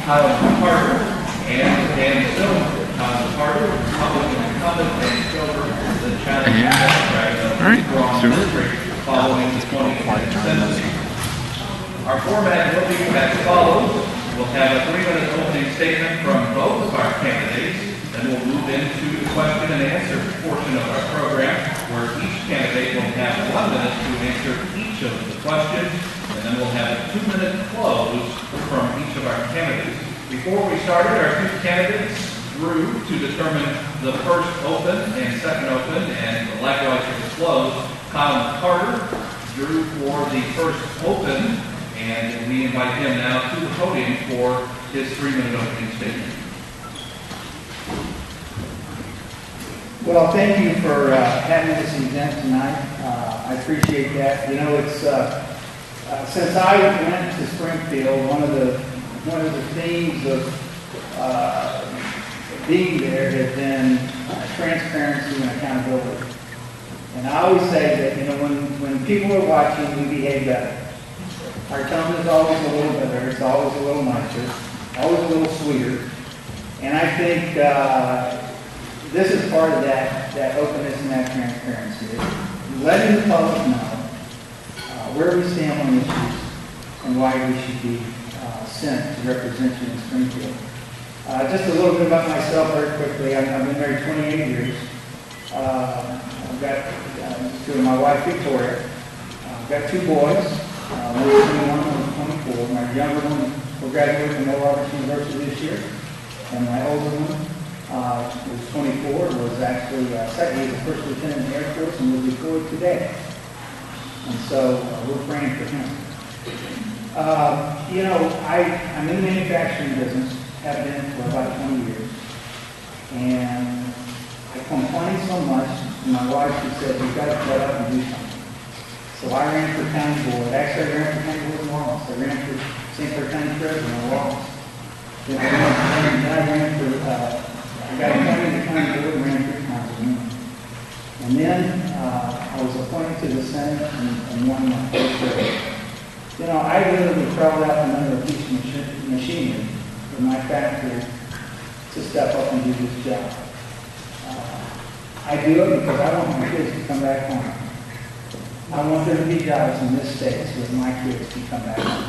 McCarter and Silver. McCarter, Republican incumbent, and Silver, the challenge Democrat of the Strong District following the 2020 census. Our format will be as follows. We'll have a 3-minute opening statement from both of our candidates, then we'll move into the question and answer portion of our program, where each candidate will have 1 minute to answer each of the questions, and then we'll have a 2-minute close from each of our candidates. Before we started, our two candidates drew to determine the first open and second open, and likewise to disclose, Kyle McCarter drew for the first open, and we invite him now to the podium for his 3-minute opening statement. Well, thank you for having this event tonight. I appreciate that. You know, it's since I went to Springfield, one of the themes of being there has been transparency and accountability. And I always say that, you know, when people are watching, we behave better. Our tone is always a little better. It's always a little nicer, always a little sweeter. And I think this is part of that openness and that transparency. It's letting the public know where we stand on issues and why we should be sent to represent you in Springfield. Just a little bit about myself very quickly. I've been married 28 years. I've got to my wife Victoria. I've got 2 boys. One is 21, one is 24. My younger one will graduate from Roberts University this year. And my older one was 24, was actually second, he was a first lieutenant in the Air Force and was deployed today. And so we're praying for him. You know, I'm in the manufacturing business, have been for about 20 years. And I complained so much, and my wife, she said, you've got to shut up and do something. So I ran for county board. Actually, I ran for county board in Wallace. I ran for St. Clair County Treasurer in Wallace. Then I ran for, I got appointed to county board and ran 3 times a year. And then I was appointed to the Senate and won my first term. You know, I literally crawled out from under a piece of machinery in my factory to step up and do this job. I do it because I want my kids to come back home. I want there to be jobs in this state so that my kids can come back home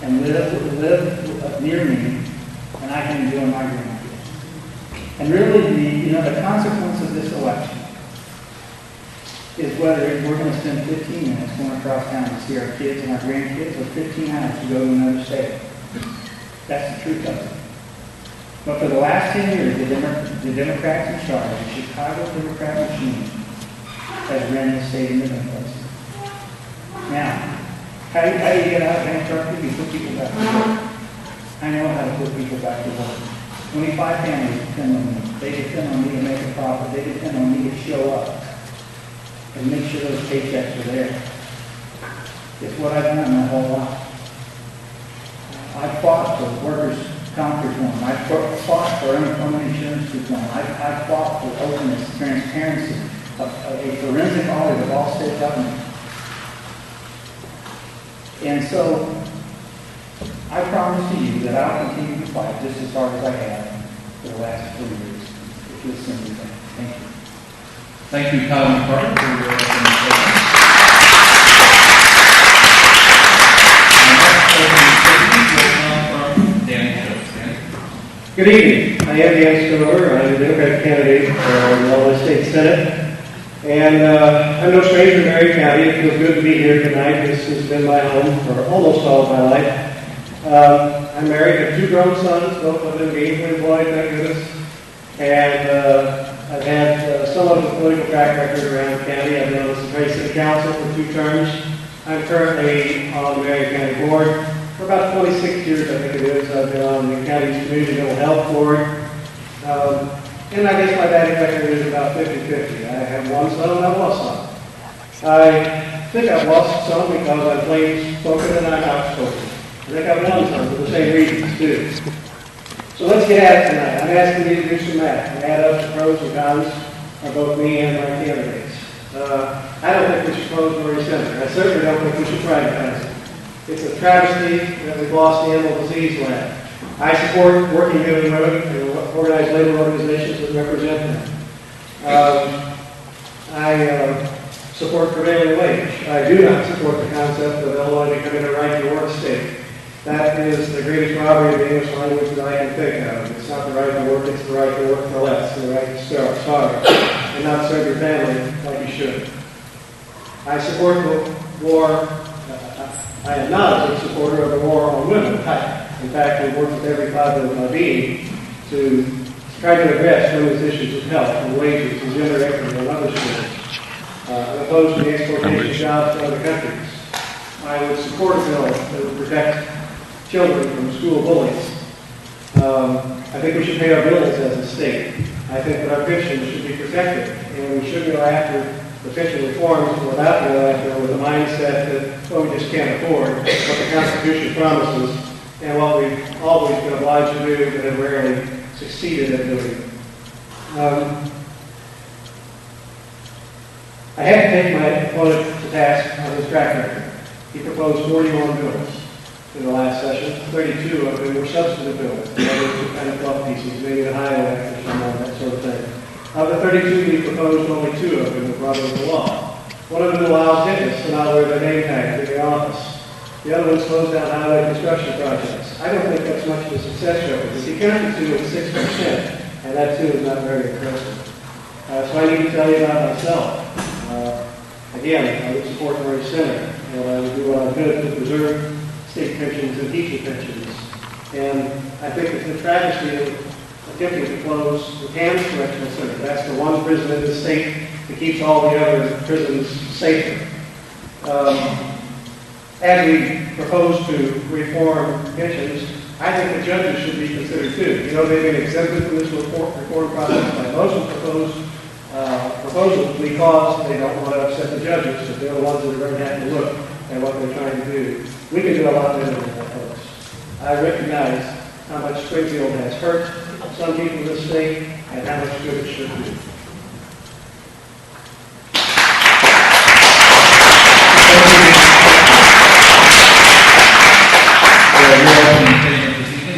and live near me, and I can enjoy my grandkids. And really, the consequence of this election is whether we're going to spend 15 minutes going across town to see our kids and our grandkids, or 15 hours to go to another state. That's the truth of it. But for the last 10 years, the Democrats in charge, the Chicago Democrat machine, has ran the state in different places. Now, how do you get out of bankruptcy? You put people back to work. I know how to put people back to work. 25 families depend on me. They depend on me to make a profit. They depend on me to show up and make sure those paychecks are there. It's what I've done my whole life. I fought for workers' comp reform. I fought for unemployment insurance reform. I fought for openness, transparency, a forensic audit of all state government. And so, I promise to you that I'll continue to fight just as hard as I have for the last 4 years. If you'll send me that. Thank you. Thank you, Kyle McCarter, for your opening statement. Our next opening statement will come from Dan Schultz. Dan? Good evening. I am Dan Stover. I'm the Democratic candidate for the Illinois State Senate. And I'm no stranger to Marion County. It feels good to be here tonight. This has been my home for almost all of my life. I'm married, have 2 grown sons, both of them gainfully employed, thank goodness. And I've had somewhat of a political track record around the county. I've been on the Superior City Council for 2 terms. I'm currently on the Marion County Board. For about 26 years, I think it is, I've been on the county's Community Mental Health Board. And I guess my batting record is about 50-50. I have 1 son and I've lost some. I think I've lost some because I'm plain spoken and I'm outspoken. I think I've won some for the same reasons, too. So let's get at it tonight. I'm asking you to do some math. Add up the pros and cons of both me and my candidates. I don't think we should close Murray Center. I certainly don't think we should privatize it. It's a travesty that we've lost the animal disease lab. I support working men and women and organized labor organizations that represent them. I support prevailing wage. I do not support the concept of Illinois becoming a right to work state. That is the greatest robbery of the English language that I can think of. It's not the right to work, it's the right to work for less, the right to starve and not serve your family like you should. I support the war. I am not a big supporter of the war on women. In fact, I work with every fiber of my being to try to address women's issues of health and wages and gender equity and other issues. I'm opposed to the exportation of jobs to other countries. I would support a bill that would protect children from school bullies. I think we should pay our bills as a state. I think that our pensions should be protected, and we should go after the pension reforms without going after them with the mindset that, well, we just can't afford what the Constitution promises and what we've always been obliged to do but have rarely succeeded at doing. I have to take my opponent to task on his track record. He proposed 41 bills in the last session. 32 of them were substantive bills. The others were kind of fluff pieces, maybe the highway or something, that sort of thing. Of the 32 we proposed, only 2 of them were brought into law. One of them allows dentists to not wear their name tag in the office. The other one slows down highway construction projects. I don't think that's much of a success rate, because you count the 2 at 6%, and that 2 is not very impressive. So I need to tell you about myself. Again, I would support Murray Center, and I would do what I could to preserve state pensions and teacher pensions. And I think it's a travesty of attempting to close the Kansas Correctional Center. That's the one prison in the state that keeps all the other prisons safer. As we propose to reform pensions, I think the judges should be considered too. You know, they've been exempted from this reform process by most of the proposals because they don't want to upset the judges, because they're the ones that are going to have to look at what they're trying to do. We can do a lot better than that, folks. I recognize how much Springfield has hurt some people in this state and how much good it should do.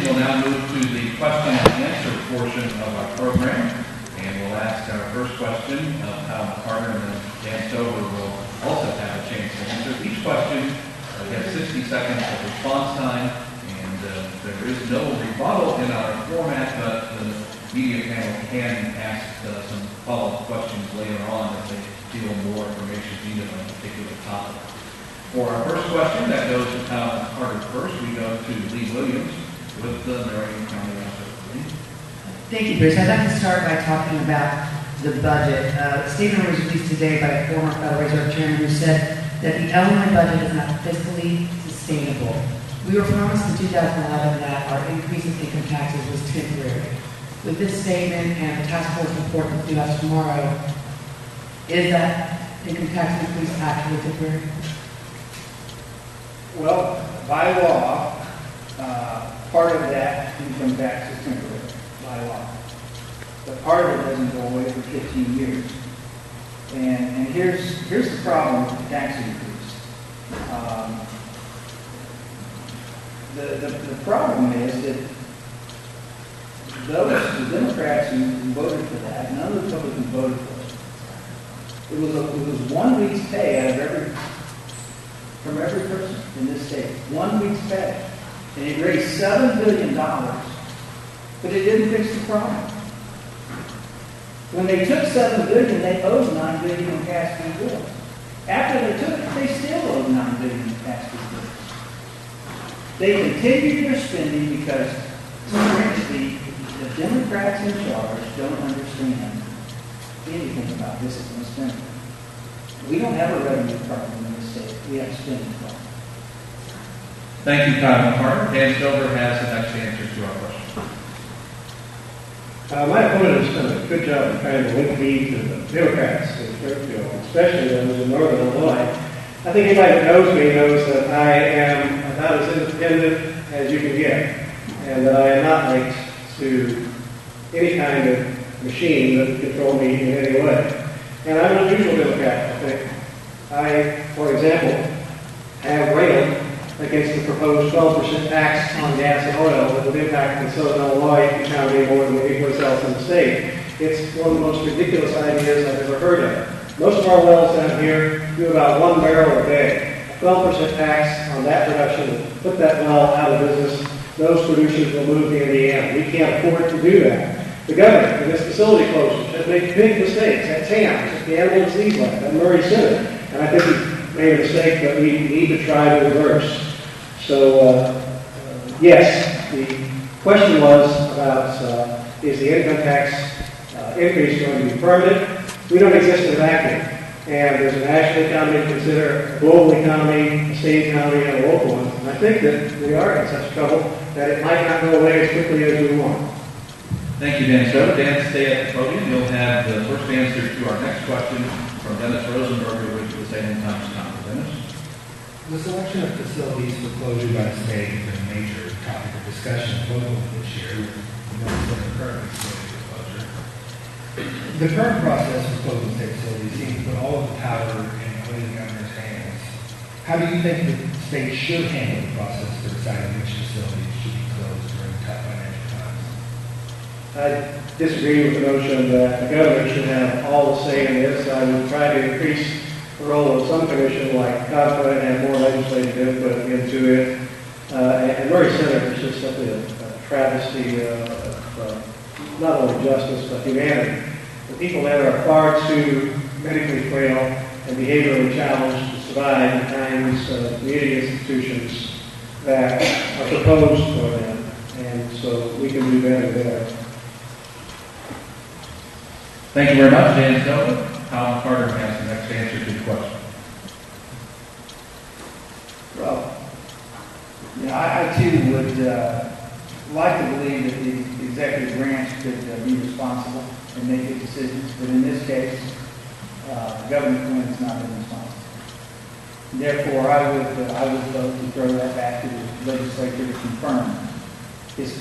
We'll now move to the question and answer portion of our program, and we'll ask our first question of Kyle McCarter, and then Dan Stover will also have a chance to answer. Each question we have 60 seconds of response time, and there is no rebuttal in our format, but the media panel can ask some follow-up questions later on if they feel more information is needed on a particular topic. For our first question, that goes to Kyle McCarter first. We go to Lee Williams with the Marion County Office. Thank you, Bruce. I'd like to start by talking about the budget. A statement was released today by a former Federal Reserve Chairman who said that the Illinois budget is not fiscally sustainable. We were promised in 2011 that our increase in income taxes was temporary. With this statement and the task force report that's due us tomorrow, is that income tax increase actually temporary? Well, by law, part of that income tax is temporary, by law. But part of it doesn't go away for 15 years. And here's the problem with the tax increase. The problem is that the Democrats who voted for that, none of the Republicans voted for it. It was 1 week's pay from every person in this state. 1 week's pay. And it raised $7 billion, but it didn't fix the problem. When they took $7 billion, they owed $9 billion in past due bills. After they took it, they still owed $9 billion in past due bills. They continued their spending because the Democrats in charge don't understand anything about discipline spending. We don't have a revenue problem in this state. We have a spending problem. Thank you, Kyle McCarter. Dan Stover has the next answer to our question. My opponent has done a good job of trying to link me to the Democrats in Springfield, especially those in northern Illinois. I think anybody that knows me knows that I am about as independent as you can get, and that I am not linked to any kind of machine that can control me in any way. And I'm an unusual Democrat, I think. I, for example, have railed against the proposed 12% tax on gas and oil that would impact the Southern Illinois economy more than anyplace else in the state. It's one of the most ridiculous ideas I've ever heard of. Most of our wells down here do about 1 barrel a day. A 12% tax on that production will put that well out of business. Those producers will move to Indiana. We can't afford to do that. The governor, in this facility closures, has made big mistakes at Tams, at the Animal Disease Lab, at Murray Center. And I think he made a mistake that we need to try to reverse. So, yes, the question was about is the income tax increase going to be permanent? We don't exist in a vacuum. And there's a national economy to consider, a global economy, a state economy, and a local one. And I think that we are in such trouble that it might not go away as quickly as we want. Thank you, Dan. So, Dan, stay at the podium. You'll have the first answer to our next question from Dennis Rosenberger with the Salem Times-Common. Dennis? The selection of facilities for closure by the state has been a major topic of discussion locally this year, with the current facility for closure. The current process for closing state facilities seems to put all of the power in the governor's hands. How do you think the state should handle the process for deciding which facilities should be closed during tough financial times? I disagree with the notion that the governor should have all the say in this. I would try to increase the role of some commission like COPA and have more legislative input into it. And Murray Center is just simply a travesty of not only justice but humanity. The people there are far too medically frail and behaviorally challenged to survive the kinds of community institutions that are proposed for them. And so we can do better there. Thank you very much, Dan Silva. McCarter has the next answer to the question. Well, I too would like to believe that the executive branch could be responsible and make good decisions, but in this case, Governor Quinn has not been responsible. Therefore, I would vote to throw that back to the legislature to confirm his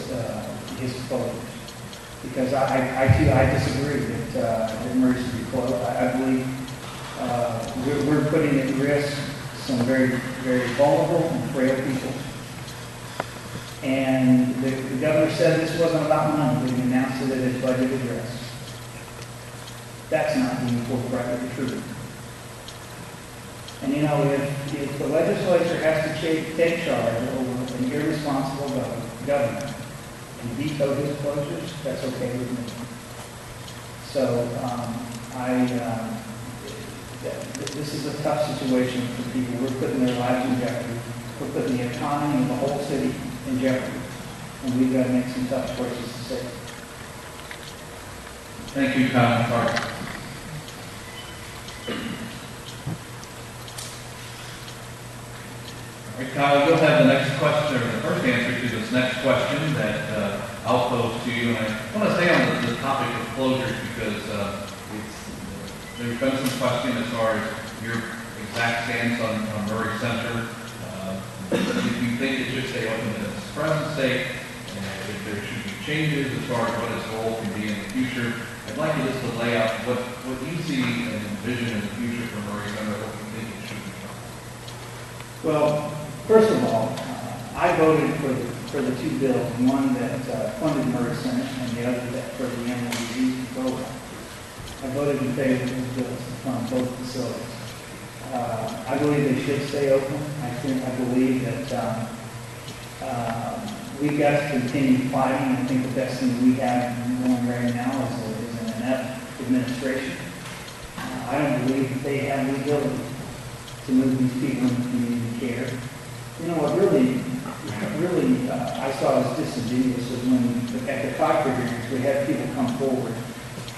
proposals. Because I disagree that Murray should be closed. I believe we're putting at risk some very, very vulnerable and frail people. And the governor said this wasn't about money when he announced it at his budget address. That's not being forthright with the truth. And if the legislature has to take charge over an irresponsible governor, and veto his closures, that's okay with me. So this is a tough situation for people. We're putting their lives in jeopardy. We're putting the economy of the whole city in jeopardy. And we've got to make some tough choices to save it. Thank you, Kyle McCarter. All right, Kyle, you'll have the next question, or the first answer to this next question that I'll pose to you. And I want to stay on the topic of closures because there's been some question as far as your exact stance on Murray Center. If you think it should stay open in its present state, and if there should be changes as far as what its role can be in the future, I'd like you just to lay out what you see and envision in the future for Murray Center, what you think it should become. Well, first of all, I voted for the two bills, one that funded Murray Center and the other that for the Animal Disease Control Act. I voted in favor of those bills to fund both facilities. I believe they should stay open. I believe that we've got to continue fighting. I think the best thing we have going right now is an inept administration. I don't believe that they have the ability to move these people into community care. You know what really I saw as disingenuous was when at the COPA hearings we had people come forward,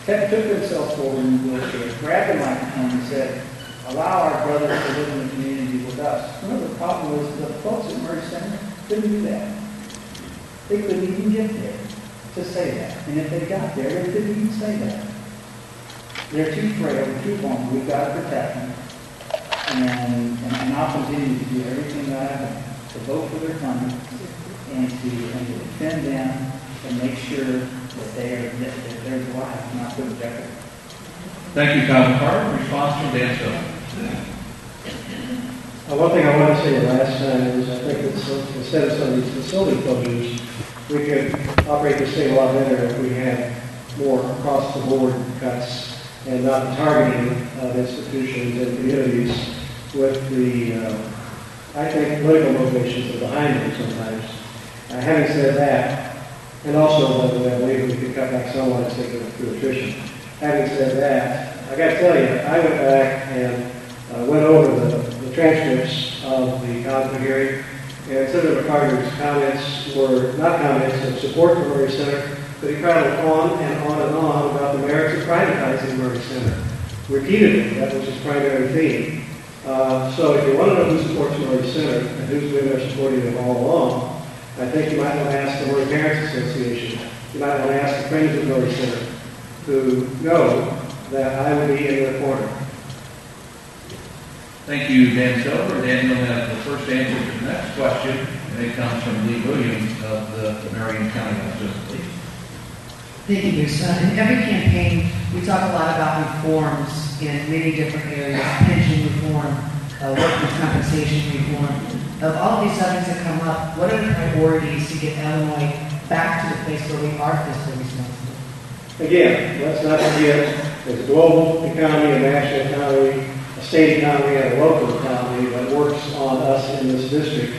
took themselves forward in the wheelchair, grabbed the microphone and said, allow our brothers to live in the community with us. You know, the problem was the folks at Murray Center couldn't do that. They couldn't even get there to say that. And if they got there, they couldn't even say that. They're too frail, too vulnerable. We've got to protect them. And I'll continue to do everything that I can to vote for their funding and to defend them and make sure that their lives not put in jeopardy. Thank you, Kyle McCarter. Response from Dan Silva. One thing I wanted to say last time is I think that instead of some of these facility closures, we could operate this thing a lot better if we had more across-the-board cuts and not targeting of institutions and communities with the, I think, political motivations that are behind them sometimes. Having said that, and also, by the way, I believe we could cut back somewhat and take it through attrition. Having said that, I got to tell you, I went back and went over the transcripts of the council hearing, and Senator McCarter's comments were not comments of support for Murray Center, but he prattled on and on and on about the merits of privatizing Murray Center. Repeatedly, that was his primary theme. So if you want to know who supports Murray Center and who's been there supporting it all along, I think you might want to ask the Murray Parents Association. You might want to ask the Friends of Murray Center, who know that I would be in their corner. Thank you, Dan Silver. Dan, you'll have the first answer to the next question, and it comes from Lee Williams of the Marion County Association. Thank you, Bruce. In every campaign, we talk a lot about reforms in many different areas, pension reform, workers' compensation reform. Of all these subjects that come up, what are the priorities to get Illinois back to the place where we are fiscally responsible? Again, let's not forget there's a global economy, a national economy, a state economy, and a local economy that works on us in this district.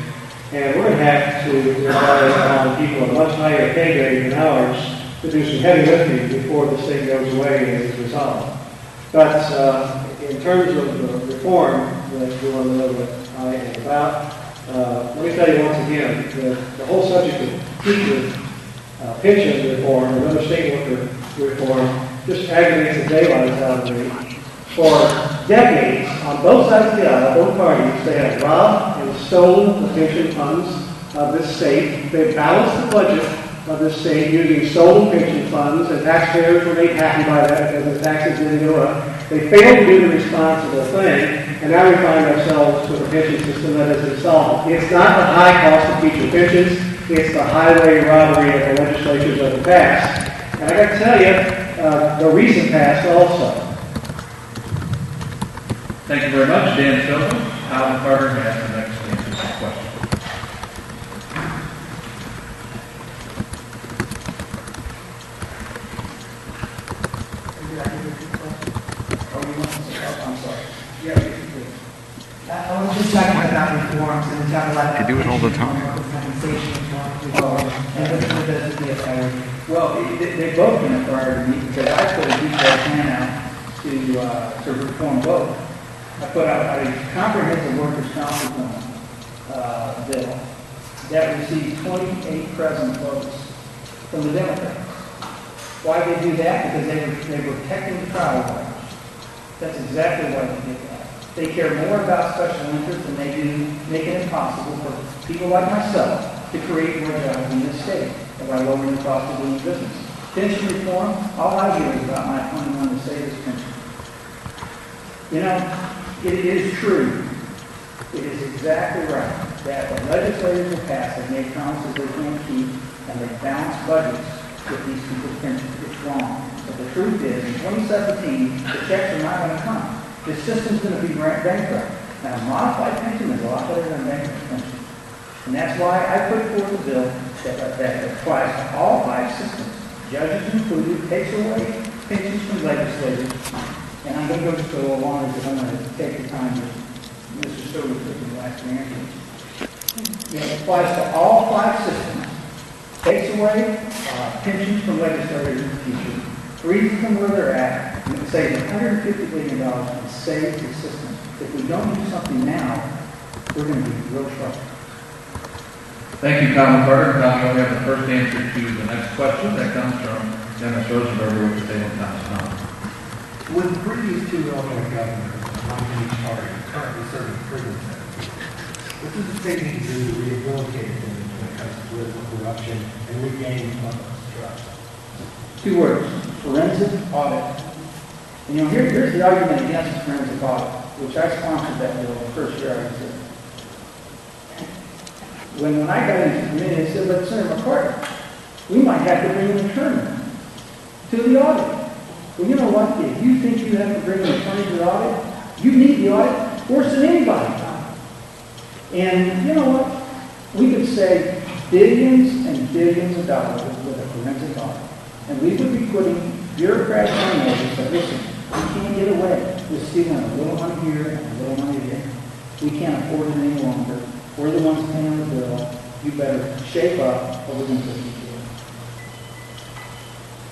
And we're going to have to rely on people at a much higher pay grade than ours to do some heavy lifting before this thing goes away and is resolved. But in terms of the reform that you want to know what I am about, let me tell you once again, the whole subject of teacher pension reform and other state worker reform just aggravates the daylights out of me. For decades, on both sides of the aisle, both parties, they have robbed and stolen the pension funds of this state. They've balanced the budget of this state using stolen pension funds, and taxpayers were made happy by that because the taxes didn't go up. They failed to do the responsible thing, and now we find ourselves with a pension system that is insolvent. It's not the high cost of teacher pensions, it's the highway robbery of the legislatures of the past. And I got to tell you, the recent past also. Thank you very much, Dan Silver. Hal McCarter has the next answer to the question. I'm sorry. Yeah, I was just talking about reforms, and we talk a lot about... They do it all the time. Compensation reform, and what does it be a priority? Well, they've both been a priority to me because I put a detailed plan out to reform both. I put out a comprehensive workers' compensation bill that received 28 present votes from the Democrats. Why did they do that? Because they were protecting the trial lawyers. That's exactly why they did that. They care more about special interests than they do making it possible for people like myself to create more jobs in this state by lowering the cost of doing business. Pension reform, all I hear is about my 21 to save this pension. You know, it is true. It is exactly right that the legislators have passed have made promises they can't keep, and they balance budgets with these people's pensions. It's wrong. But the truth is, in 2017, the checks are not going to come. The system's going to be bankrupt. Now, a modified pension is a lot better than a bankrupt pension. And that's why I put forth a bill that applies to all 5 systems. Judges included, takes away pensions from legislators. And I'm going to go just a little longer because I'm going to take the time that Mr. Silver took in the last answer. It applies to all 5 systems. Takes away pensions from legislators in the future, frees them where they're at, and it saves $150 billion and saves the system. If we don't do something now, we're going to be in real trouble. Thank you, Kyle McCarter. Now we have the first answer to the next question. That comes from Dennis Rosenberger with the Salem Times. With the previous 2 Illinois governors, one from each party, currently serving prison sentences, what does the state need to do to rehabilitate things when it comes to political corruption and regaining public trust? 2 words: forensic audit. And here's the argument against forensic audit, which I sponsored that bill the first year I was there. When I got into the committee, they said, "But Senator McCarter, we might have to bring an attorney to the audit." Well, you know what? If you think you have to bring an attorney to the audit, you need the audit worse than anybody. And you know what? We could save billions and billions of dollars with a forensic audit. And we would be putting bureaucrats on notice that, listen, we can't get away with stealing a little money here and a little money there. We can't afford it any longer. We're the ones paying the bill. You better shape up or we're going to put you through it.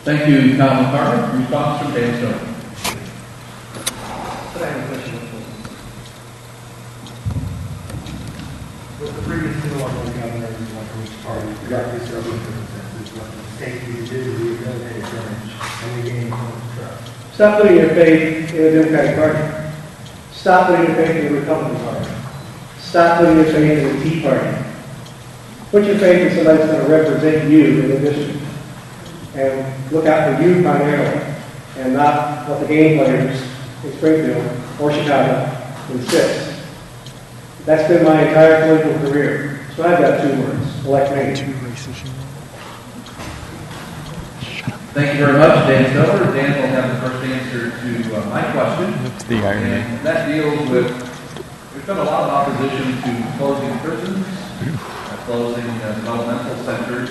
Thank you, Colin McCarter. Response from Dan Stover. But I have a question. With the previous two local governors, one from each party, regardless of circumstances, what the state we did to rehabilitate village, and we gained public trust. Stop putting your faith in the Democratic Party. Stop putting your faith in the Republican Party. Stop putting your faith in the Tea Party. Put your faith in somebody that's going to represent you in the district. And look out for you primarily, and not what the game players in Springfield or Chicago insist. That's been my entire political career. So I've got two words: elect me. Thank you very much, Dan Stover. Dan will have the first answer to my question. That's the irony. And that deals with, there's been a lot of opposition to closing prisons, closing developmental centers,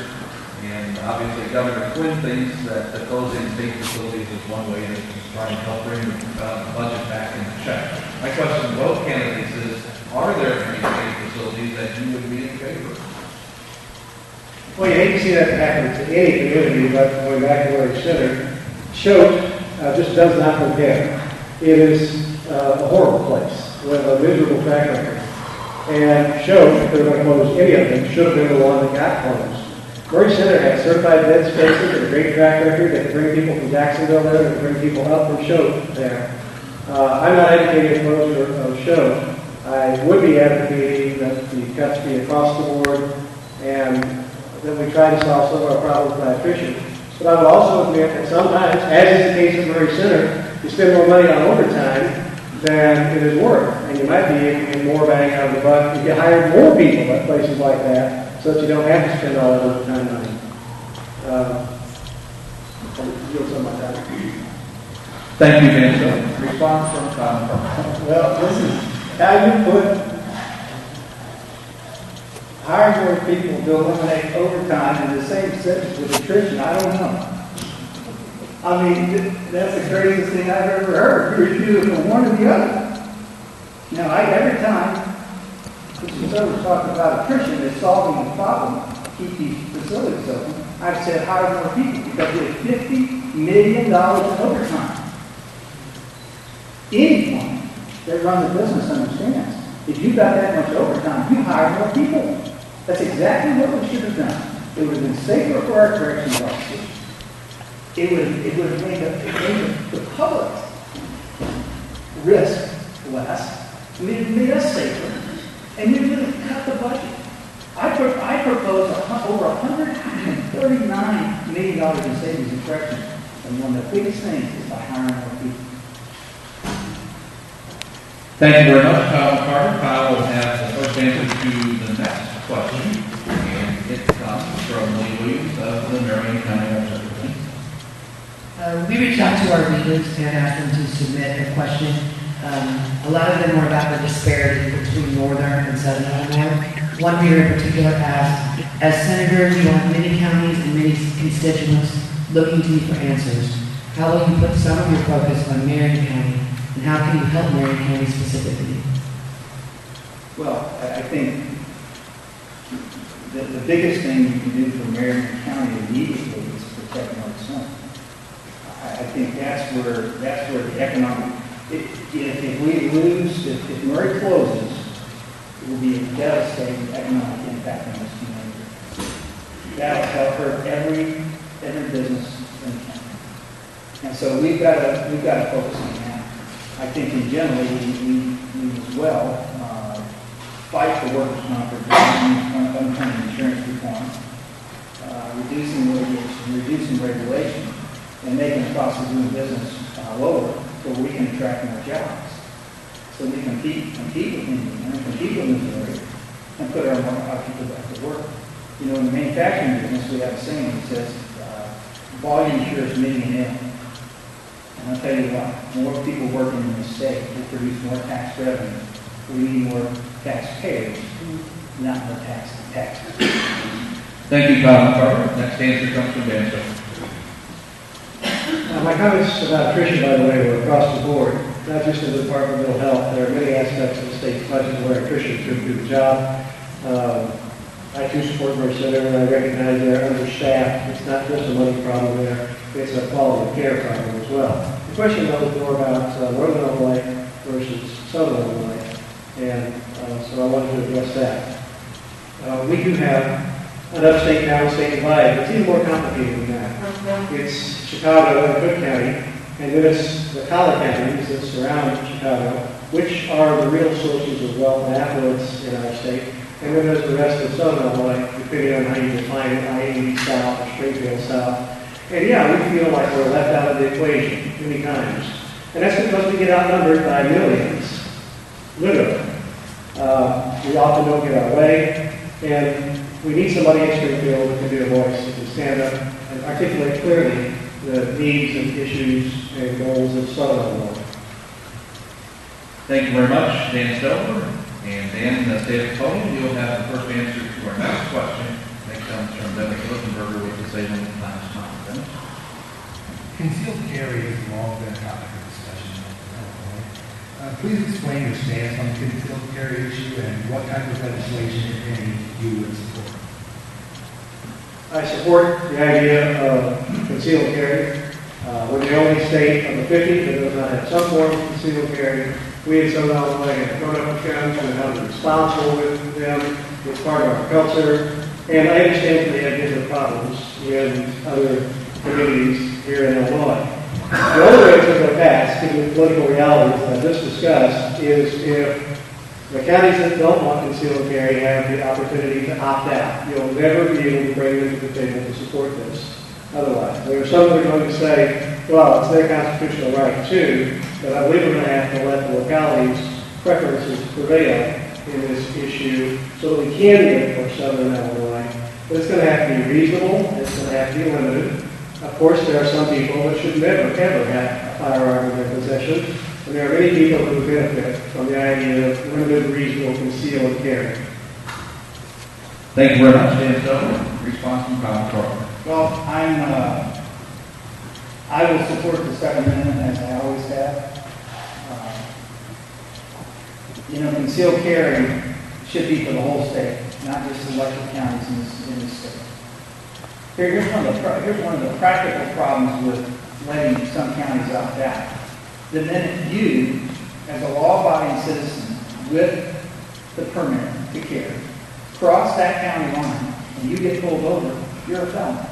and obviously Governor Quinn thinks that the closing state facilities is one way to try and help bring the budget back into check. My question to both candidates is, are there any state facilities that you would be in favor of? Well, you hate to see that happen to any community, but going back to where it's centered, Choate just does not compare. It is a horrible place with a miserable track record. And Choate, if they're going to close any of them, should have been the one that got closed. Murray Center has certified dead spaces and a great track record. They can bring people from Jacksonville there, they can bring people up from Choate there. I'm not advocating a closure of Choate. I would be advocating that the cuts be across the board and that we try to solve some of our problems by attrition. But I would also admit that sometimes, as is the case at Murray Center, you spend more money on overtime than it is worth. And you might be getting more bang out of the buck if you hired more people at places like that so that you don't have to spend all that overtime money. I'll yield some of my time. Thank you, Dan Stover. Response from Tom McCarter. Well, this is how you put hire more people to eliminate overtime in the same sentence with attrition. I don't know. I mean, that's the craziest thing I've ever heard. You do it for one or the other. Now, every time Mr. Silver's talking about attrition is solving the problem to keep these facilities open, I've said hire more people because we have $50 million in overtime. Anyone that runs a business understands. If you got that much overtime, you hire more people. That's exactly what we should have done. It would have been safer for our corrections officers. It would have made the public risk less. It would have made us safer. And we would have cut the budget. I propose over $139 million in savings in corrections. And one of the biggest things is by hiring more people. Thank you very much, Kyle McCarter. Kyle will have the first answer to the next question, and it comes from Lee Williams of the Marion County Representative. We reached out to our leaders and asked them to submit a question. A lot of them were about the disparity between northern and southern Illinois. One reader in particular asked, as senators, you have many counties and many constituents looking to you for answers. How will you put some of your focus on Marion County, and how can you help Marion County specifically? Well, I think the biggest thing you can do for Marion County immediately is protect North Center. I think that's where the economic, if we lose, if Murray closes, it will be a devastating economic impact on this community. That'll hurt every business in the county. And so we've got to focus on that. I think in general we as well fight for workers' compensation, unemployment insurance reform, reducing litigation, reducing regulation, and making the cost of doing business lower so we can attract more jobs. So we compete with Indiana, compete with Missouri, and put our people back to work. You know, in the manufacturing business, we have a saying that says, volume cures many an ill. And I'll tell you what, more people working in the state will produce more tax revenue. We need more taxpayers not more taxes. Thank you, Kyle McCarter. Next answer comes from Dan Stover. My comments about attrition, by the way, were across the board, not just in the Department of Mental Health. There are many aspects of the state's budget where attrition could do the job. I too support Merced, and I recognize they're understaffed. It's not just a money problem there, it's a quality of care problem as well. The question, though, is more about Northern Illinois versus Southern Illinois, and so I wanted to address that. We do have an upstate, downstate divide, but it's even more complicated than that. It's Chicago and Cook County, and then it's the collar counties that surround Chicago, which are the real sources of wealth and affluence in our state. And then there's the rest of Southern Illinois, depending on how you define it, I-80 South or Springfield South. And yeah, we feel like we're left out of the equation many times. And that's because we get outnumbered by millions, literally. We often don't get our way, and we need somebody in Springfield who can be a voice, who can stand up and articulate clearly the needs and issues and goals of Southern Illinois. Thank you very much, Dan Stover. And Dan, in the state of Tony, you'll have the first answer to our next question. Next comes from Dennis Lichtenberger with the Salem Times Conference. Concealed carry has long been a topic of discussion in Illinois. Please explain your stance on the concealed carry issue and what type of legislation, if any, you would support. I support the idea of concealed carry. We're the only state of the 50 that does not have some form of concealed carry. We in Southern Illinois have grown up with guns and have been responsible with them. It's part of our culture. And I understand that they have different problems in other communities here in Illinois. The only way to go past, given the political realities that I just discussed, is if the counties that don't want concealed carry have the opportunity to opt out. You'll never be able to bring them to the table to support this. Otherwise, there are some that are going to say, well, it's their constitutional right too, but I believe we're going to have to let the localities' preferences prevail in this issue so that we can get it for Southern Illinois. But it's going to have to be reasonable, it's going to have to be limited. Of course, there are some people that should never, ever have a firearm in their possession, and there are many people who benefit from the idea of limited, reasonable, concealed carry. Thank you very much, Dan Stover. Response from Kyle McCarter. Well, I will support the Second Amendment as I always have. Concealed carry should be for the whole state, not just selected counties in this state. Here's one of the practical problems with letting some counties opt out. The minute you, as a law-abiding citizen with the permit to carry, cross that county line and you get pulled over, you're a felon.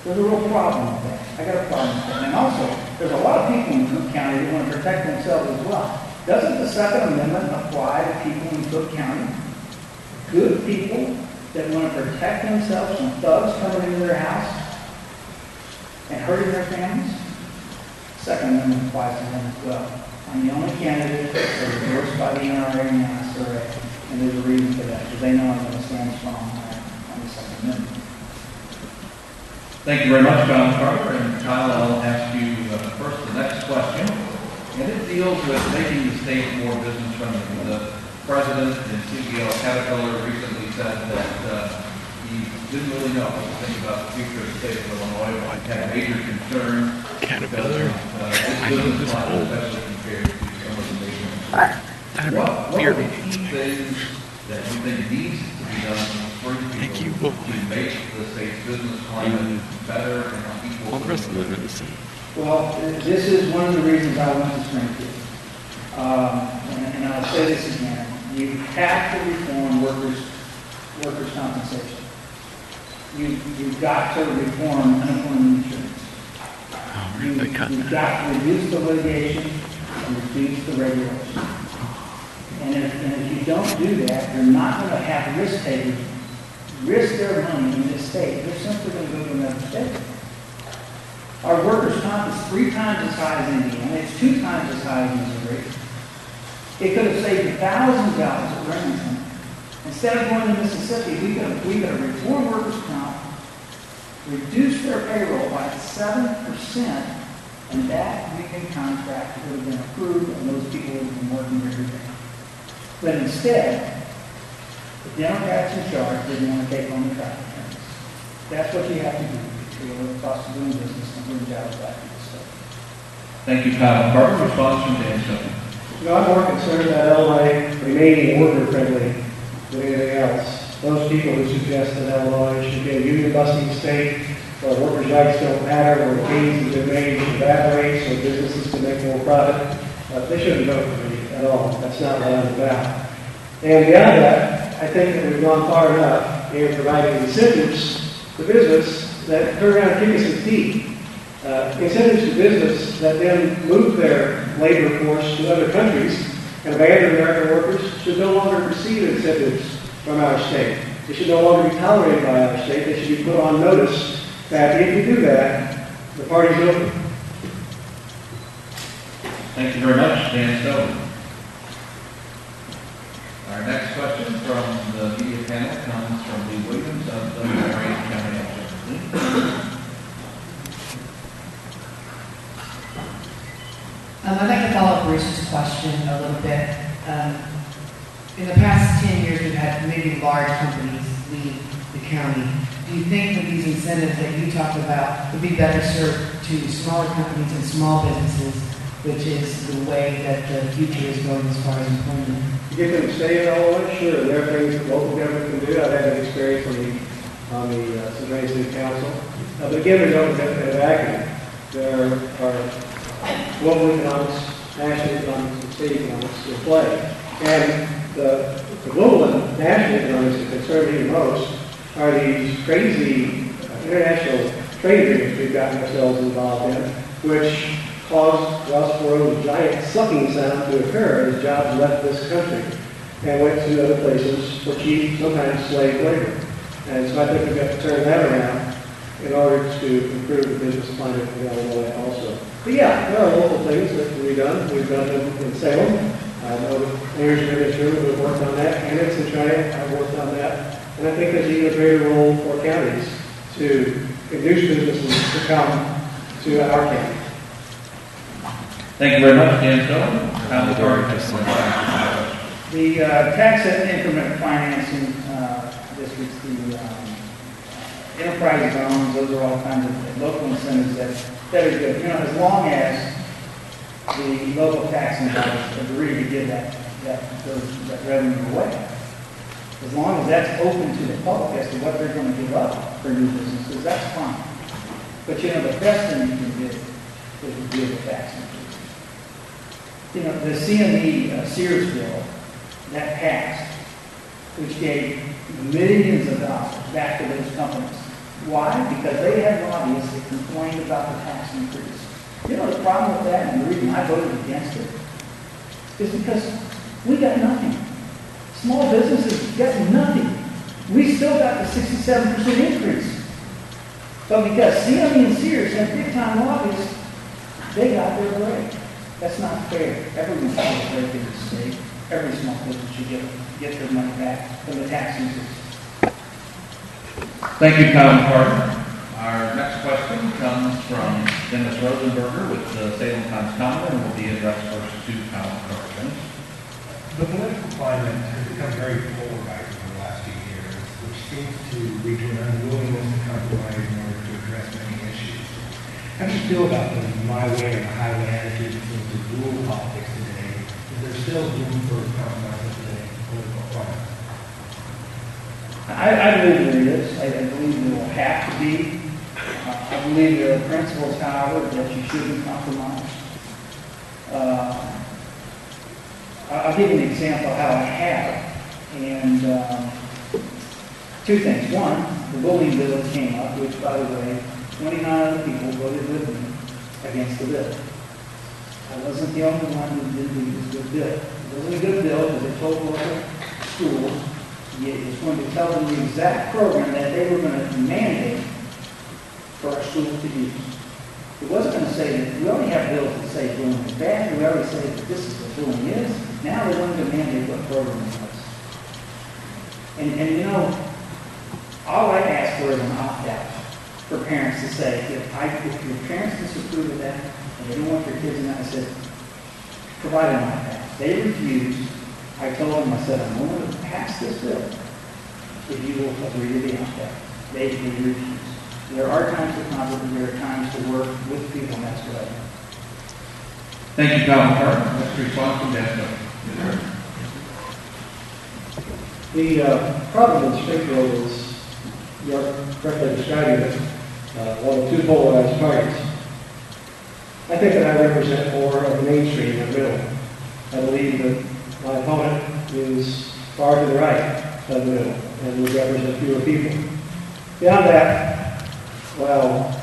There's a real problem with that. I got a problem with that. And also, there's a lot of people in Cook County that want to protect themselves as well. Doesn't the Second Amendment apply to people in Cook County? Good people that want to protect themselves from thugs coming into their house and hurting their families? Second Amendment applies to them as well. I'm the only candidate that's endorsed by the NRA and the SRA, and there's a reason for that, because they know I'm going to stand strong on the Second Amendment. Thank you very much, Kyle McCarter. And Kyle, I'll ask you first the next question. And it deals with making the state more business friendly. The president and CEO of Caterpillar recently said that he didn't really know what to think about the future of the state of Illinois. He had a major concern. Caterpillar. I know this old. Especially compared to some of the nations. What are the key things that you think needs to be done for people to make the state's business climate better and equal? All the rest of them are the same. Well, this is one of the reasons I went to Springfield. And I'll say this again. You have to reform workers' compensation. You've got to reform unemployment insurance. You've got to reduce the litigation and reduce the regulation. And if you don't do that, you're not going to have risk takers risk their money in this state. They're simply going to go to another state. Our workers' comp is 3 times as high as Indiana. It's 2 times as high as Missouri. It could have saved thousands of dollars at Remington. Instead of going to Mississippi, we could have reformed workers' comp, reduced their payroll by 7%, and that union contract would have been approved, and those people would have been working every day. But instead, The Democrats in charge didn't want to take on the traffic counts. That's what you have to do to lower the cost of doing business and bring jobs back to the state. Thank you, Kyle McCarter. Response from Dan Stover. I'm more concerned that Illinois remaining worker friendly than anything else. Those people who suggest that Illinois should be a union busting state where workers' rights don't matter, where gains have been made evaporate so businesses can make more profit, they shouldn't vote for me at all. That's not what I'm about. And beyond that, I think that we've gone far enough in providing incentives to business that turn around and kick us in the teeth. Incentives to business that then move their labor force to other countries and abandon American workers should no longer receive incentives from our state. They should no longer be tolerated by our state. They should be put on notice that if you do that, the party's over. Thank you very much, Dan Stover. Our next question from the media panel comes from Lee Williams of the Marion County Election. I'd like to follow up Bruce's question a little bit. In the past 10 years, we've had maybe large companies leave the county. Do you think that these incentives that you talked about would be better served to smaller companies and small businesses, which is the way that the future is going as far as employment? To get them to stay in Illinois, sure. There are things that local government can do. I've had that experience on the Cincinnati City Council. But again, there's no vacuum. There are global economics, national economics, and state economics at play. And the global and national economics that concern me the most are these crazy international trade agreements we've gotten ourselves involved in, which caused Ross Perot's giant sucking sound to occur as jobs left this country and went to other places for cheap, sometimes slave labor. And so I think we've got to turn that around in order to improve the business climate in Illinois also. But yeah, there are local things that can be done. We've done them in Salem. I know that mayors in this room have worked on that. Candidates in China have worked on that. And I think there's even a greater role for counties to induce businesses to come to our county. Thank you very much, Dan Stover. The tax increment financing districts, the enterprise zones, those are all kinds of local incentives that are good. You know, as long as the local taxing bodies agree to give that revenue away. As long as that's open to the public as to what they're going to give up for new businesses, that's fine. But you know, the best thing you can do is to give a tax increase. You know, the CME Sears bill that passed, which gave millions of dollars back to those companies. Why? Because they had lobbyists that complained about the tax increase. You know the problem with that, and the reason I voted against it, is because we got nothing. Small businesses got nothing. We still got the 67% increase. But because CME and Sears had big-time lobbyists, they got their break. That's not fair. Everyone should get a break in the state. Every small business should get their money back from the tax increase. Thank you, Kyle McCarter. Our next question comes from Dennis Rosenberger with the Salem Times-Common and will be addressed first to Kyle McCarter. The political climate has become very polarized over the last few years, which seems to lead to an unwillingness to compromise in order to address many issues. How do you feel about the my way or the highway attitude that seems to rule politics today? Is there still room for compromise in today's political climate? I believe there is. I believe there will have to be. I believe there are principles, however, that you shouldn't compromise. I'll give you an example of how I have. And two things. One, the bullying bill came up, which, by the way, 29 other people voted with me against the bill. I wasn't the only one who didn't think it was a good bill. It wasn't a good bill because it told local schools it was going to tell them the exact program that they were going to mandate for our schools to use. It wasn't going to say that we already have bills that say bullying is bad. We already say that this is what bullying is. Now they're going to mandate what program it was. And you know, all I ask for is an opt-out for parents to say, if your parents disapprove of that and they don't want your kids in that, I said, provide an opt-out. They refused. I told them, I said, I'm going to pass this bill. if you will agree to be on that. They refuse. There are times to compromise, there are times to work with people, and that's what I do. Thank you, Colin McCarter. Next response from Dan Stover. The problem in Springfield is, you're correctly describing it, one of two polarized parties. I think that I represent more of the mainstream and middle. I believe that my opponent is far to the right of the middle and would represent fewer people. Beyond that, well,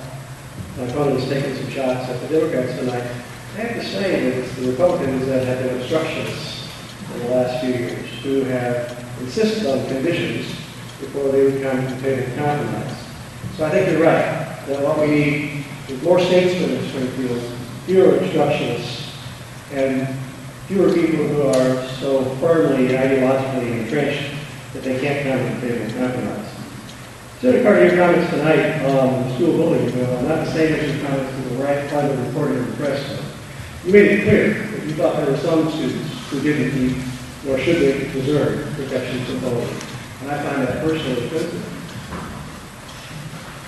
my opponent has taken some shots at the Democrats tonight. I have to say that it's the Republicans that have been obstructionists in the last few years, who have insisted on conditions before they would come to the table to compromise. So I think you're right, that what we need is more statesmen in Springfield, fewer obstructionists, and fewer people who are so firmly ideologically entrenched that they can't come to the table to compromise. So part of your comments tonight on the school building bill, not the same as your comments to the right side of the reporting in the press. You made it clear that you thought there were some students who didn't meet, nor should they deserve, protections from bullying. And I find that personally offensive.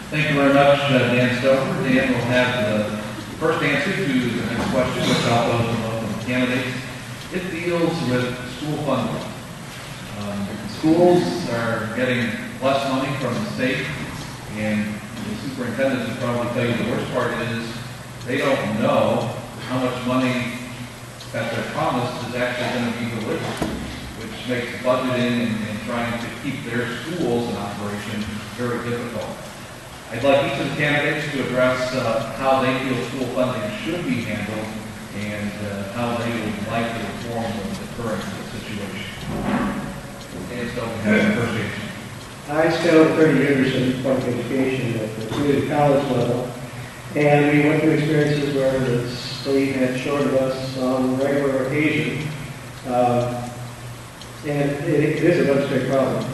Thank you very much, Dan Stover. Dan will have the first answer to the next question, which I'll pose to both of the candidates. It deals with school funding. Schools are getting less money from the state, and the superintendent will probably tell you the worst part is they don't know how much money that they're promised is actually going to be delivered, which makes budgeting and trying to keep their schools in operation very difficult. I'd like each of the candidates to address how they feel school funding should be handled and how they would like to reform the current situation. And so we have the first answer. I spent over 30 years in public education at the community college level, and we went through experiences where the state had shorted us on regular occasion, and it is a legislative problem.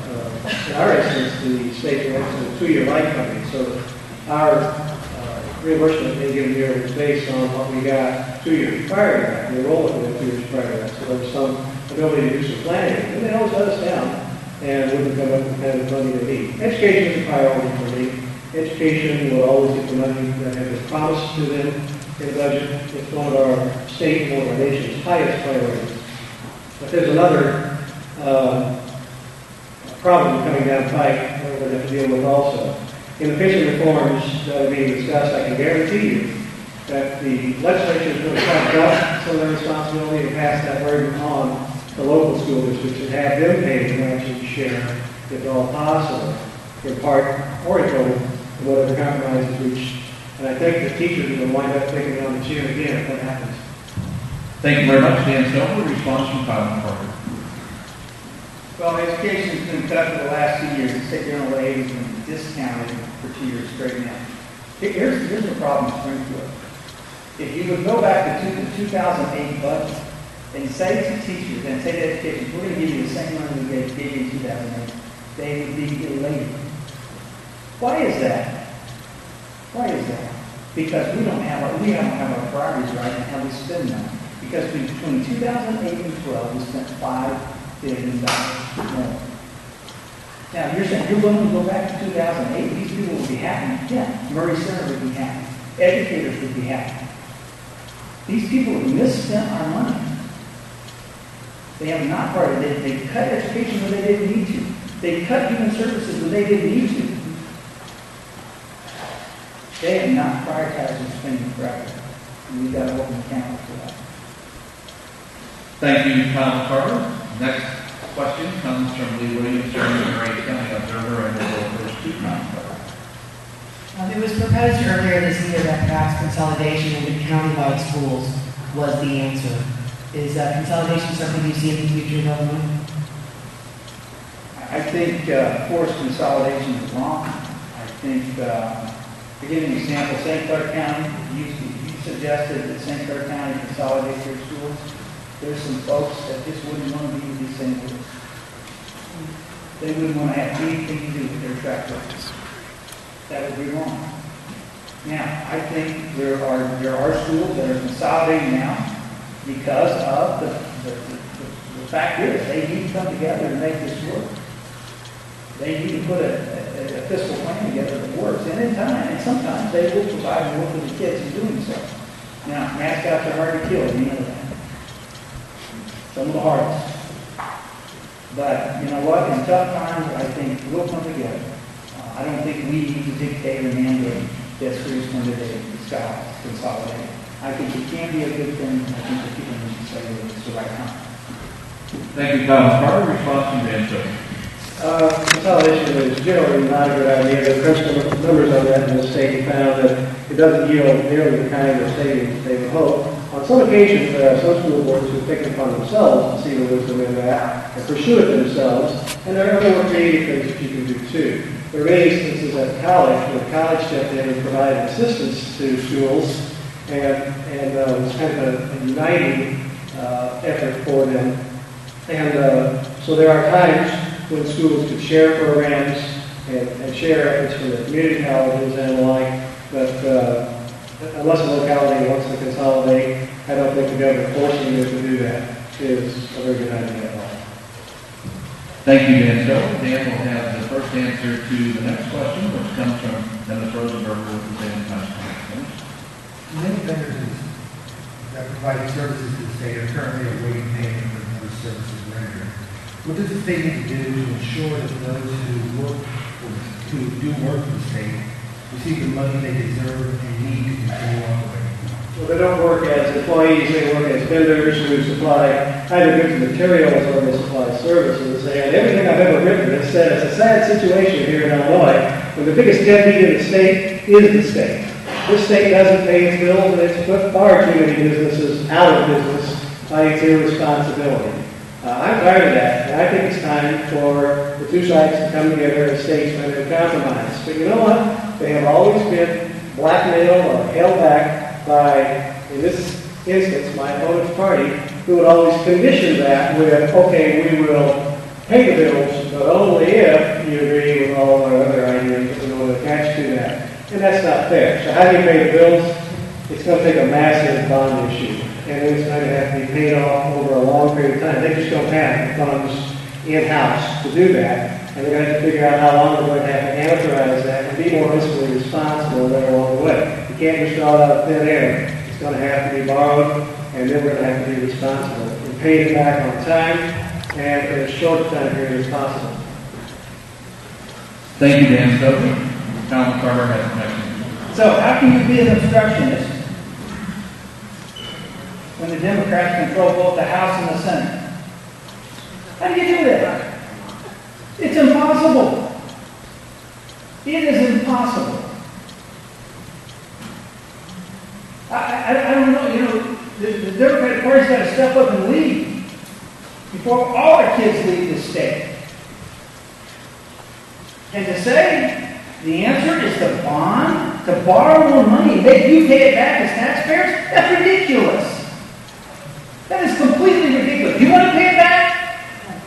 In our instance, the state went to a 2-year life funding, so our reimbursement in a given year was based on what we got 2 years prior to that, the enrollment within 2 years prior to that, so there was some ability to do some planning, and they always let us down and wouldn't come up with the kind of money they need. Education is a priority for me. Education will always get the money that has been promised to them in the budget. It's one of our state and one of our nation's highest priorities. But there's another problem coming down the pike that we're going to have to deal with also. In the pension reforms that are being discussed, I can guarantee you that the legislature is going to try to drop some of their responsibility and pass that burden on the local school districts and have them pay the matching share, if at all possible, in part or in total, of whatever compromise is reached. And I think the teachers are going to wind up taking on the chair again if that happens. Thank you very much, Dan Stover. Response from Colin McCarter. Well, education's been cut for the last 2 years. The state general aid has been discounted for 2 years straight now. Here's the problem in Springfield. If you would go back to the 2008 budget and say to teachers and say to education, we're going to give you the same money we gave you in 2008, they would be elated. Why is that? Why is that? Because we don't have our priorities right and how we spend them. Because between 2008 and 12, we spent $5 billion more. Now, you're saying you're willing to go back to 2008, these people would be happy. Yeah, Murray Center would be happy. Educators would be happy. These people have misspent our money. They have not prioritized. They cut education when they didn't need to. They cut human services when they didn't need to. They have not prioritized their spending correctly. And we've got to hold them accountable for that. Thank you, Colin McCarter. Next question comes from Lee Williams, Chairman of the Murray County Observer, and we'll go first to Colin McCarter. It was proposed earlier this year that perhaps consolidation into county-wide schools was the answer. Is consolidation something you see in the future in Illinois? I think forced consolidation is wrong. I think, to give you an example, St. Clair County, you suggested that St. Clair County consolidate their schools. There's some folks that just wouldn't want to be with these same schools. They wouldn't want to have anything to do with their track records. That would be wrong. Now, I think there are schools that are consolidating now because of the fact is they need to come together and make this work. They need to put a fiscal plan together that works, and in time, and sometimes they will provide more for the kids in doing so. Now, mascots are hard to kill, you know that. Some of the hardest. But you know what? In tough times, I think we'll come together. I don't think we need to dictate or mandate that schools come today to consolidate. I think it can be a good thing. I think the people need to say that it's the right time. Thank you, Tom McCarter. Response from Dan Silver. Consolidation is generally not a good idea. The principal numbers on that in the state found that it doesn't yield nearly the kind of savings they would hope. On some occasions, there are some school boards who take it upon themselves to see the wisdom in that and pursue it themselves. And there are other more creative things that you can do too. There are many instances at college where college stepped in and provided assistance to schools, and it was kind of a uniting effort for them. And so there are times when schools could share programs and share efforts from the community colleges and the like, but unless a locality wants to consolidate, I don't think the government forcing you to do that is a very good idea at all. Thank you, Dan Silver. Dan will have the first answer to the next question, which comes from Dennis Rosenberg with the Salem Times. Many vendors that provide services to the state are currently awaiting payment for those services rendered. What does the state need to do to ensure that those who do work for the state receive the money they deserve and need to continue operating? Well, they don't work as employees, they work as vendors who supply either goods and materials or they supply services. And everything I've ever written has said it's a sad situation here in Illinois when the biggest deadbeat in the state is the state. This state doesn't pay its bills and it's put far too many businesses out of business by its irresponsibility. I'm tired of that, and I think it's time for the two sides to come together as statesmen and compromise. But you know what? They have always been blackmailed or held back by, in this instance, my opponent's party, who would always condition that with, okay, we will pay the bills, but only if you agree with all of our other ideas that we will attach to that. And that's not fair. So how do you pay the bills? It's going to take a massive bond issue. And it's going to have to be paid off over a long period of time. They just don't have the funds in-house to do that. And they're going to have to figure out how long they're going to have to amortize that and be more fiscally responsible there along the way. You can't just draw it out of thin air. It's going to have to be borrowed, and then we're going to have to be responsible and pay it back on time and in as short a time period as possible. Thank you, Dan Silver. Tom McCarter has the next. So how can you be an obstructionist when the Democrats control both the House and the Senate? How do you do that? It's impossible. It is impossible. I don't know, you know, the Democratic Party's got to step up and lead before all our kids leave the state. And to say the answer is to bond, to borrow more money and make you pay it back as taxpayers, that's ridiculous. That is completely ridiculous. You want to pay it back?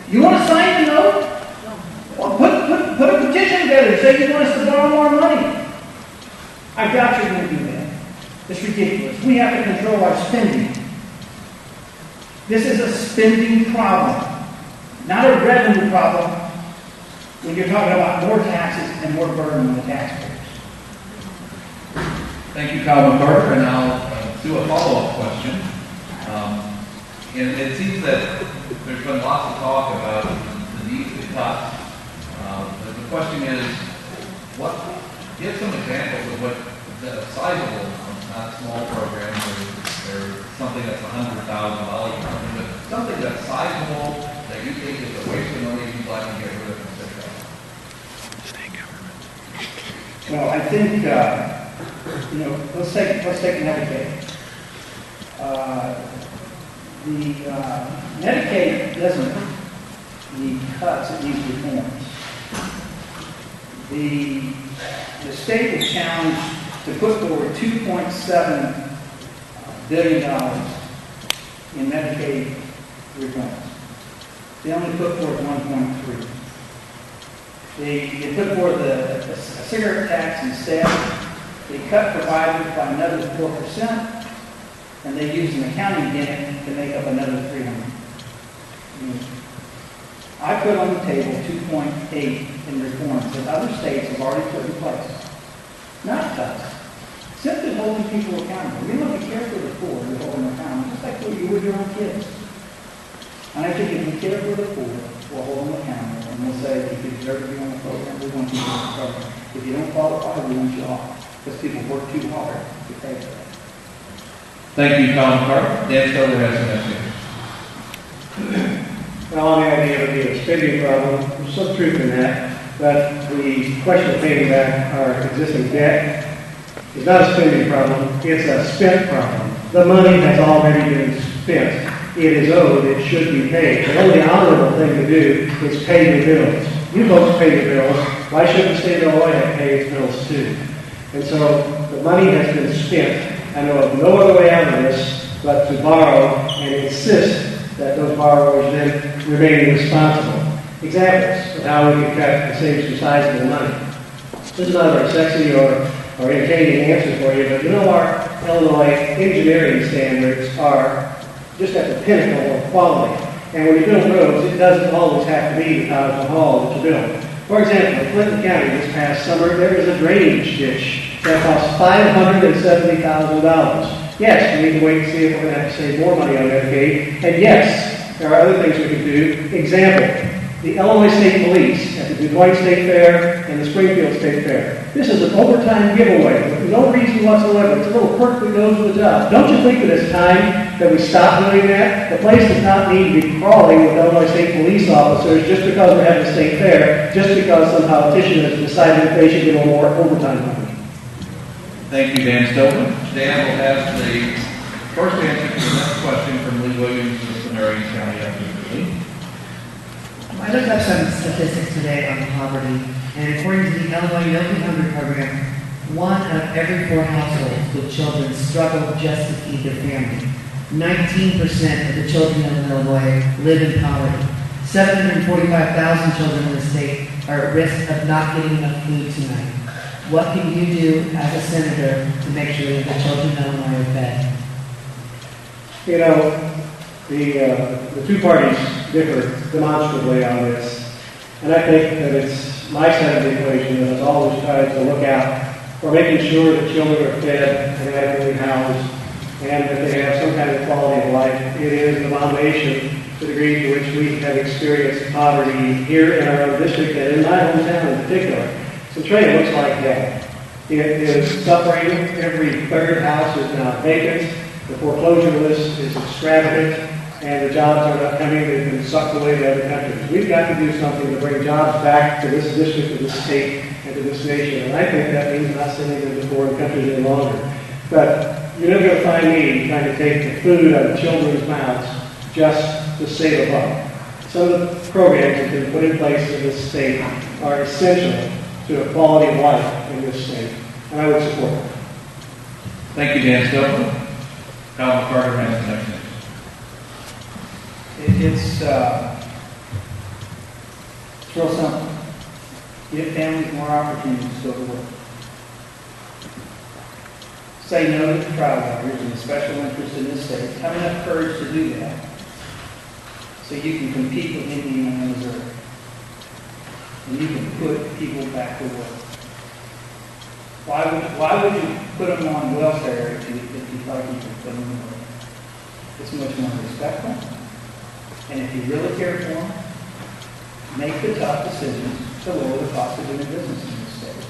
You want to sign the note? Well, put a petition together and say you want us to borrow more money. I doubt you're going to do that. It's ridiculous. We have to control our spending. This is a spending problem, not a revenue problem when you're talking about more taxes and more burden on the taxpayers. Thank you, Kyle McCarter, and I'll do a follow-up question. And it seems that there's been lots of talk about the need to cut. But the question is, give some examples of what the sizable, not small programs, or something that's $100,000 or something, but something that's sizable that you think is a waste of money you'd like to get rid of and state government. Well, I think let's take Medicaid. The Medicaid doesn't need cuts; it needs reforms. The state was challenged to put forward $2.7 billion in Medicaid reforms. They only put forward 1.3. They put forward a cigarette tax instead. They cut providers by another 4%, and they used an accounting gimmick to make up another $300 million. I put on the table 2.8 in reforms that other states have already put in place. Not us. Simply holding people accountable. You know, if you care for the poor, you hold them accountable, just like you would your own kids. And I think if we care for the poor, we'll hold them accountable, and we'll say, if you deserve to be on the program, we want you on the program. If you don't qualify, we want you off. Because people work too hard to pay for that. Thank you, Tom McCarter. Dan Stover has the message. Well, on the idea of it being a spending problem, there's some truth in that, but the question of paying back our existing debt is not a spending problem, it's a spent problem. The money has already been spent. It is owed, it should be paid. The only honorable thing to do is pay your bills. You folks pay your bills. Why shouldn't the state of Illinois have to pay its bills too? And so the money has been spent. I know of no other way out of this but to borrow and insist that those borrowers then remain responsible. Examples of how we can cut and save some sizable money. This is not a very sexy or entertaining answer for you, but you know our Illinois engineering standards are just at the pinnacle of quality. And when you build roads, it doesn't always have to be the Taj Mahal that you build. For example, in Clinton County this past summer, there was a drainage ditch that cost $570,000. Yes, we need to wait and see if we're going to have to save more money on Medicaid. And yes, there are other things we can do. Example, the Illinois State Police at the Du Bois State Fair and the Springfield State Fair. This is an overtime giveaway for no reason whatsoever. It's a little perk that goes with the job. Don't you think that it's time that we stop doing that? The place does not need to be crawling with Illinois State Police officers just because we're having a state fair, just because some politician has decided that they should get more overtime money. Thank you, Dan Stover. Dan will have the first answer to the next question from Lee Williams of Sonora County. Lee. I looked up some statistics today on poverty, and according to the Illinois Milk and Hunger program, 1 out of every 4 households with children struggle just to feed their family. 19% of the children in Illinois live in poverty. 745,000 children in the state are at risk of not getting enough food tonight. What can you do as a senator to make sure that the children in Illinois are fed? You know, the two parties differ demonstrably on this. And I think that it's my side of the equation that has always tried to look out for making sure that children are fed and adequately housed and that they have some kind of quality of life. It is an abomination to the degree to which we have experienced poverty here in our own district and in my hometown in particular. Centralia looks like hell. It is suffering. Every third house is now vacant. The foreclosure list is extravagant, and the jobs are not coming. They've been sucked away to other countries. We've got to do something to bring jobs back to this district, to this state, and to this nation. And I think that means not sending them to foreign countries any longer. But you're never going to find me trying to take the food out of children's mouths just to save a buck. Some of the programs that have been put in place in this state are essential to a quality of life in this state, and I would support it. Thank you, Dan Stover. Kyle McCarter has the next thing. It's real simple. Give families more opportunities to go to work. Say no to the trial lawyers and the special interest in this state. Have enough courage to do that so you can compete with Indiana and Missouri. And you can put people back to work. Why would you put them on welfare if you thought you could put them to work? It's much more respectful. And if you really care for them, make the tough decisions to lower the cost of doing business in this state.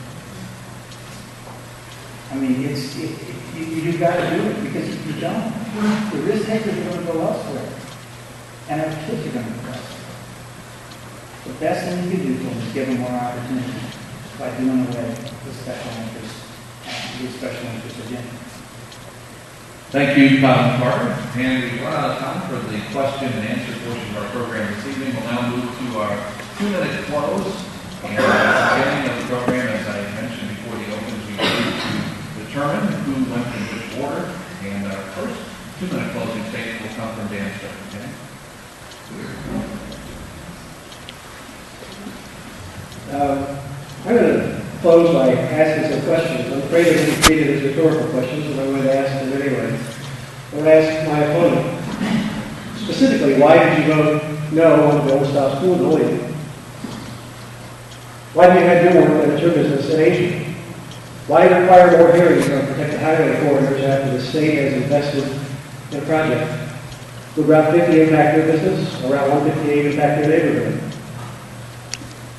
I mean, you've got to do it, because if you don't, the risk takers are going to go elsewhere. And our kids are going to go elsewhere. The best thing you can do for them is give them more opportunity by doing away with special interest again. Thank you, Kyle McCarter. And we've run out of time for the question and answer portion of our program this evening. We'll now move to our 2-minute close. And at the beginning of the program, as I mentioned before the opens, we need to determine who went in which order. And our first 2-minute closing statement will come from Dan Stover. Okay? I'm going to close by asking some questions. I'm afraid they're going to be treated as rhetorical questions, but I'm going to ask them anyway. I'm going to ask my opponent, specifically, why did you vote no on the bill to stop school bullying? Why have you had your work that it's your business in Asia? Why require more hearings on protected highway corridors after the state has invested in a project? Would Route 50 impact your business, or Route 158 impact your neighborhood?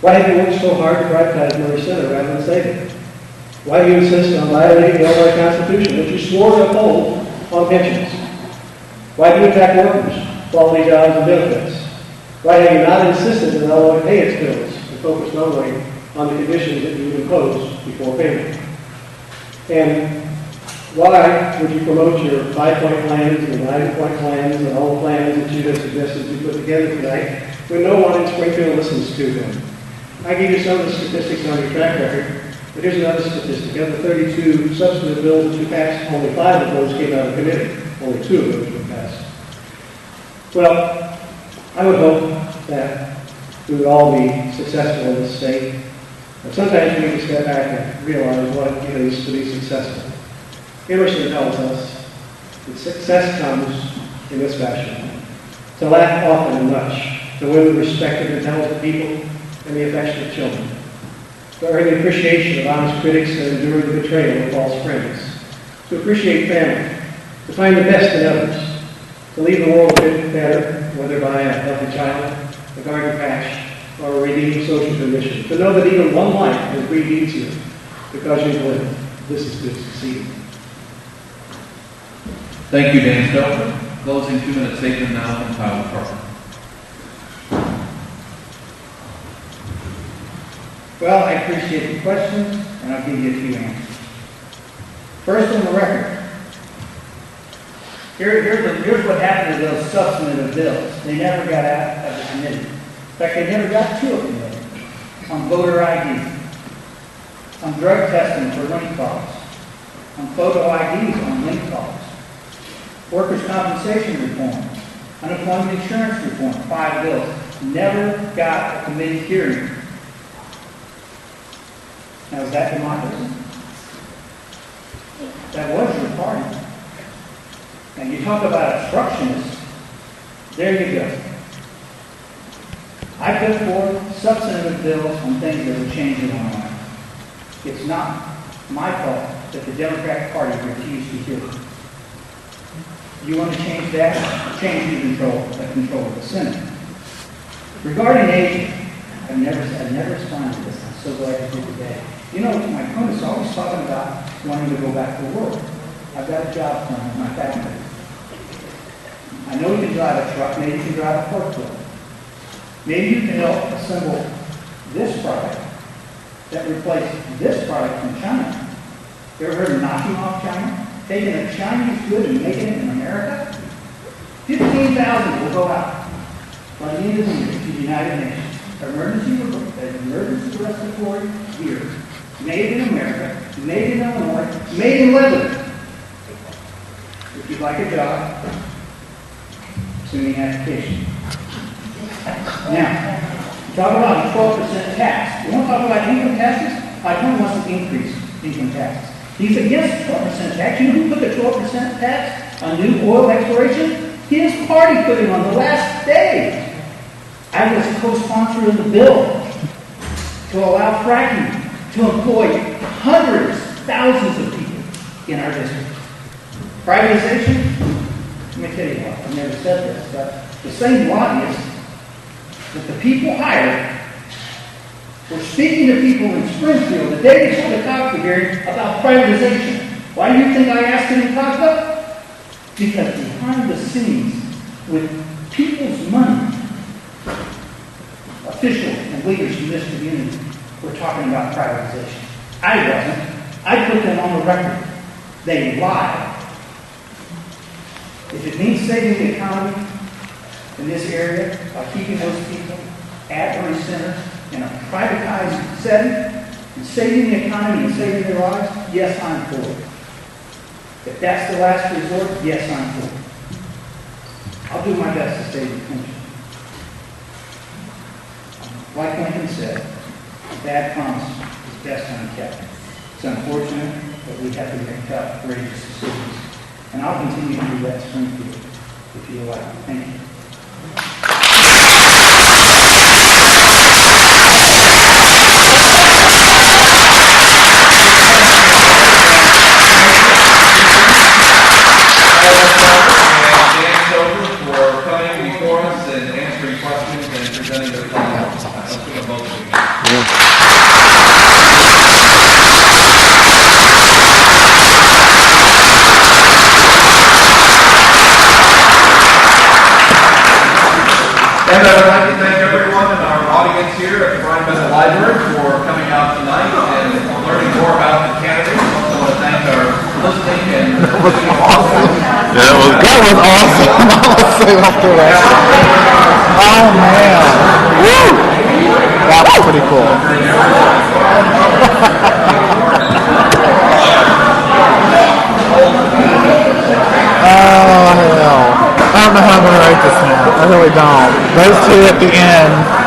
Why have you worked so hard to privatize Murray Center rather than save it? Why do you insist on violating the Illinois Constitution, which you swore to uphold on pensions? Why do you attack workers, quality jobs, and benefits? Why have you not insisted that Illinois pay its bills and focused only on the conditions that you would impose before payment? And why would you promote your 5-point plans and 9-point plans and all the plans that you have suggested you put together tonight when no one in Springfield listens to them? I gave you some of the statistics on your track record, but here's another statistic. Of the 32 substantive bills that you passed, only 5 of those came out of committee. Only 2 of those were passed. Well, I would hope that we would all be successful in this state. But sometimes we need to step back and realize what it is to be successful. Emerson tells us that success comes in this fashion: to laugh often and much, to win the respect of intelligent people and the affection of children, to earn the appreciation of honest critics and endure the betrayal of false friends, to appreciate family, to find the best in others, to leave the world a bit better, whether by a healthy child, a garden patch, or a redeeming social condition, to know that even one life has breathed easier because you've lived. This is good succeeding. Thank you, Dan Stover. Closing 2-minute statement now from Kyle McCarter. Well, I appreciate the questions, and I'll give you a few answers. First, on the record. Here's what happened to those substantive bills. They never got out of the committee. In fact, they never got to a committee. On voter ID, on drug testing for link calls, on photo IDs on link calls, workers' compensation reform, unemployment insurance reform, 5 bills. Never got a committee hearing. Now, is that democracy? That was your party. Now, you talk about obstructionists. There you go. I put forth substantive bills on things that would change in our life. It's not my fault that the Democratic Party refused to hear it. You want to change that? Change the control of the Senate. Regarding Asia, I've never responded to this. I'm so glad you did today. You know, my opponent's always talking about wanting to go back to work. I've got a job for him in my factory. I know you can drive a truck, maybe you can drive a forklift. Maybe you can help assemble this product that replaced this product from China. You ever heard of knocking off China? Taking a Chinese good and making it in America? 15,000 will go out by the end of the year to the United Nations. Emergency respiratory gear. Made in America, made in Illinois, made in Lebanon. If you'd like a job, send me an application. Now, talk about a 12% tax. You want to talk about income taxes? My opponent wants to increase income taxes. He's against 12% tax. You know who put the 12% tax on new oil exploration? His party put it on the last day. I was a co-sponsor of the bill to allow fracking to employ hundreds, thousands of people in our district. Privatization? Let me tell you what, I've never said this, but the same lobbyists that the people hired were speaking to people in Springfield the day before the Cochran hearing about privatization. Why do you think I asked them to talk about? Because behind the scenes, with people's money, officials and leaders in this community were talking about privatization. I wasn't. I put them on the record. They lied. If it means saving the economy in this area by keeping those people at Murray Center in a privatized setting and saving the economy and saving their lives, yes, I'm for it. If that's the last resort, yes, I'm for it. I'll do my best to save the country. Like Lincoln said, a bad promise is best unkept. It's unfortunate, but we have to make tough, courageous decisions. And I'll continue to do that Springfield if you allow. Thank you. they left the rest. Oh man. Woo! That was pretty cool. Oh hell. I don't know how I'm gonna write this now. I really don't. Those two at the end.